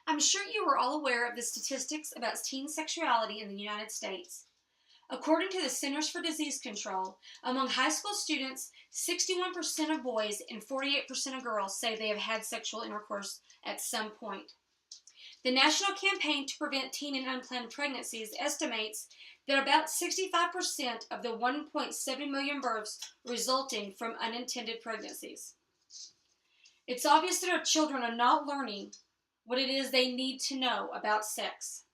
I'm sure you are all aware of the statistics about teen sexuality in the United States. According to the Centers for Disease Control, among high school students, 61% of boys and 48% of girls say they have had sexual intercourse at some point. The National Campaign to Prevent Teen and Unplanned Pregnancies estimates that about 65% of the 1.7 million births resulting from unintended pregnancies. It's obvious that our children are not learning what it is they need to know about sex.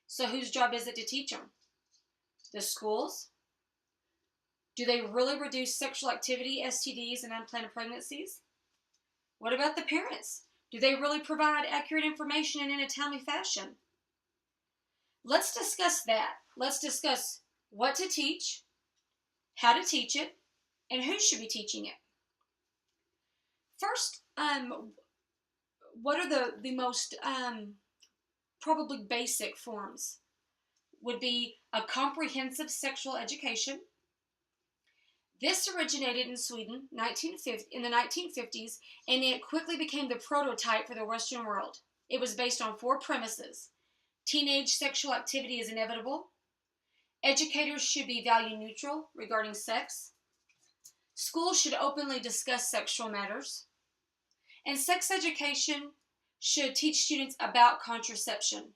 So whose job is it to teach them? The schools? Do they really reduce sexual activity, STDs, and unplanned pregnancies? What about the parents? Do they really provide accurate information and in a timely fashion? Let's discuss that. Let's discuss what to teach, how to teach it, and who should be teaching it. First, what are the most probably basic forms? Would be a comprehensive sexual education. This originated in Sweden in the 1950s, and it quickly became the prototype for the Western world. It was based on 4 premises. Teenage sexual activity is inevitable. Educators should be value neutral regarding sex. Schools should openly discuss sexual matters. And sex education should teach students about contraception.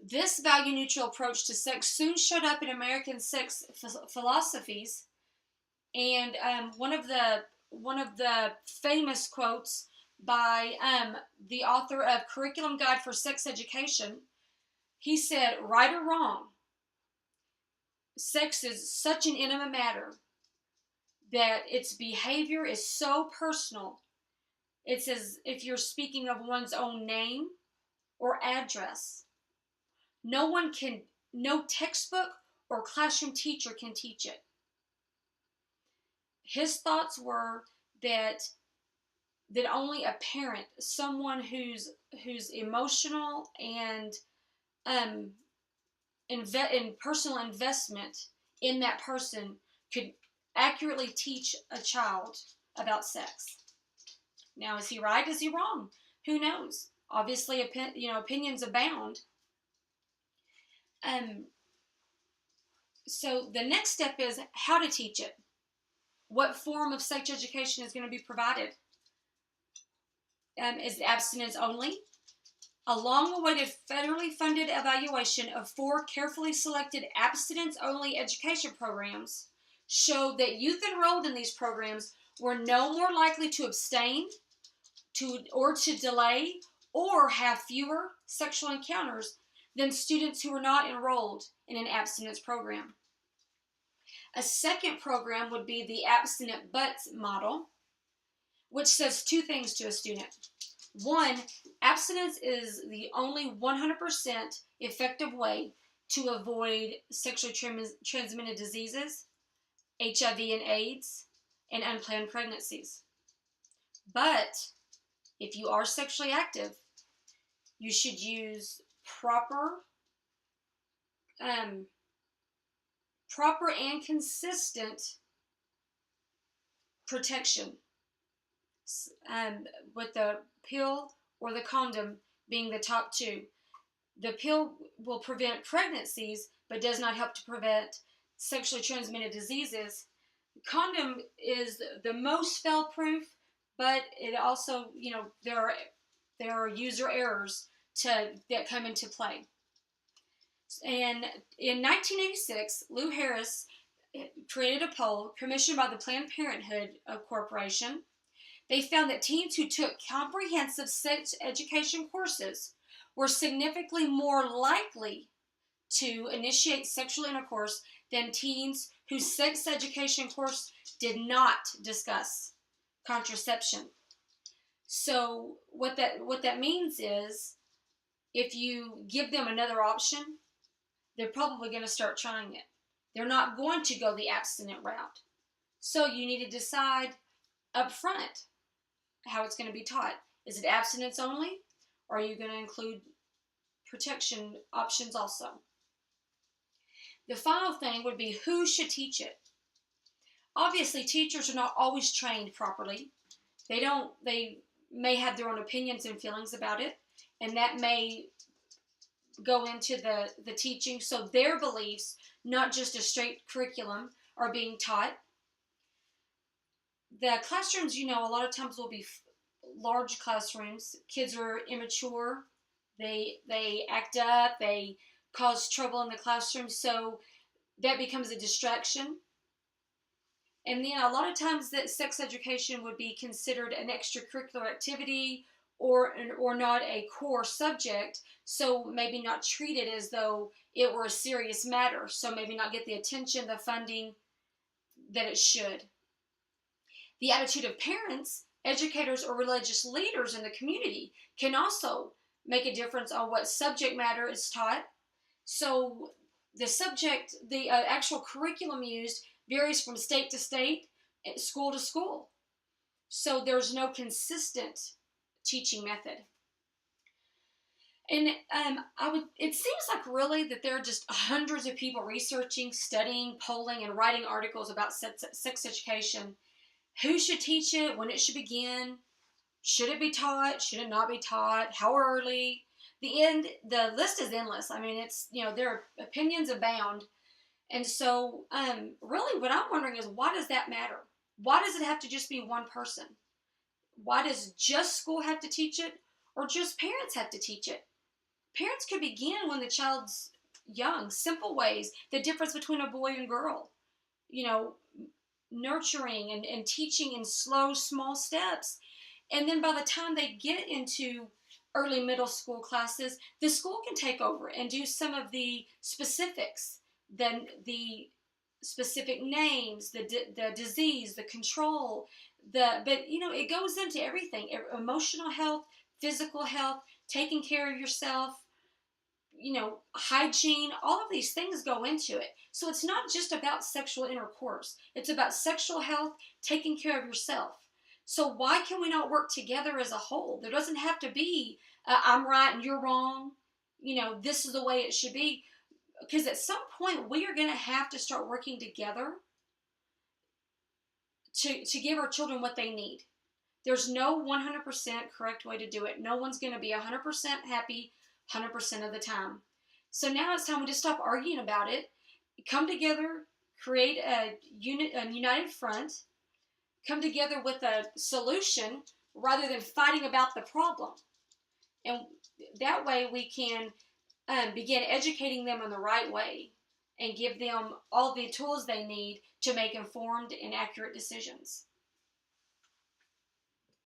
This value-neutral approach to sex soon showed up in American sex philosophies, and one of the famous quotes by the author of Curriculum Guide for Sex Education, he said, "Right or wrong, sex is such an intimate matter that its behavior is so personal. It's as if you're speaking of one's own name or address. No textbook or classroom teacher can teach it." His thoughts were that only a parent, someone who's emotional and in personal investment in that person, could accurately teach a child about sex. Now, is he right? Is he wrong? Who knows? Obviously, opinions abound. So the next step is how to teach it. What form of sex education is going to be provided? Is it abstinence only? A long-awaited federally funded evaluation of 4 carefully selected abstinence-only education programs showed that youth enrolled in these programs were no more likely to abstain, to delay, or have fewer sexual encounters than students who were not enrolled in an abstinence program. A second program would be the abstinent but model, which says 2 things to a student. 1, abstinence is the only 100% effective way to avoid sexually transmitted diseases, HIV and AIDS, and unplanned pregnancies. But if you are sexually active, you should use proper and consistent protection, with the pill or the condom being the top 2. The pill will prevent pregnancies, but does not help to prevent sexually transmitted diseases. The condom is the most fail-proof, but it also, there are user errors that come into play. And in 1986, Lou Harris created a poll commissioned by the Planned Parenthood Corporation. They found that teens who took comprehensive sex education courses were significantly more likely to initiate sexual intercourse than teens whose sex education course did not discuss contraception. So what that means is, if you give them another option, they're probably going to start trying it. They're not going to go the abstinent route. So you need to decide up front how it's going to be taught. Is it abstinence only, or are you going to include protection options also? The final thing would be who should teach it. Obviously, teachers are not always trained properly. They may have their own opinions and feelings about it, and that may go into the teaching. So their beliefs, not just a straight curriculum, are being taught. The classrooms, a lot of times will be large classrooms. Kids are immature. They act up. They cause trouble in the classroom. So that becomes a distraction. And then a lot of times that sex education would be considered an extracurricular activity or not a core subject, so maybe not treated as though it were a serious matter, so maybe not get the attention, the funding that it should. The attitude of parents, educators, or religious leaders in the community can also make a difference on what subject matter is taught. So the actual curriculum used varies from state to state, school to school. So there's no consistent teaching method. And it seems like really that there are just hundreds of people researching, studying, polling, and writing articles about sex education. Who should teach it? When it should begin? Should it be taught? Should it not be taught? How early? The list is endless. I mean, there are opinions abound. And so, really what I'm wondering is, why does that matter? Why does it have to just be one person? Why does just school have to teach it, or just parents have to teach it? Parents could begin when the child's young, simple ways, the difference between a boy and girl, nurturing and teaching in slow, small steps. And then by the time they get into early middle school classes, the school can take over and do some of the specifics, then the specific names, the disease, the control, but it goes into everything: emotional health, physical health, taking care of yourself, hygiene. All of these things go into it. So it's not just about sexual intercourse. It's about sexual health, taking care of yourself. So why can we not work together as a whole? There doesn't have to be I'm right and you're wrong. This is the way it should be. Because at some point we are going to have to start working together to give our children what they need. There's no 100% correct way to do it. No one's going to be 100% happy 100% of the time. So now it's time we just stop arguing about it, come together, create a united front, come together with a solution rather than fighting about the problem. And that way we can begin educating them in the right way and give them all the tools they need to make informed and accurate decisions.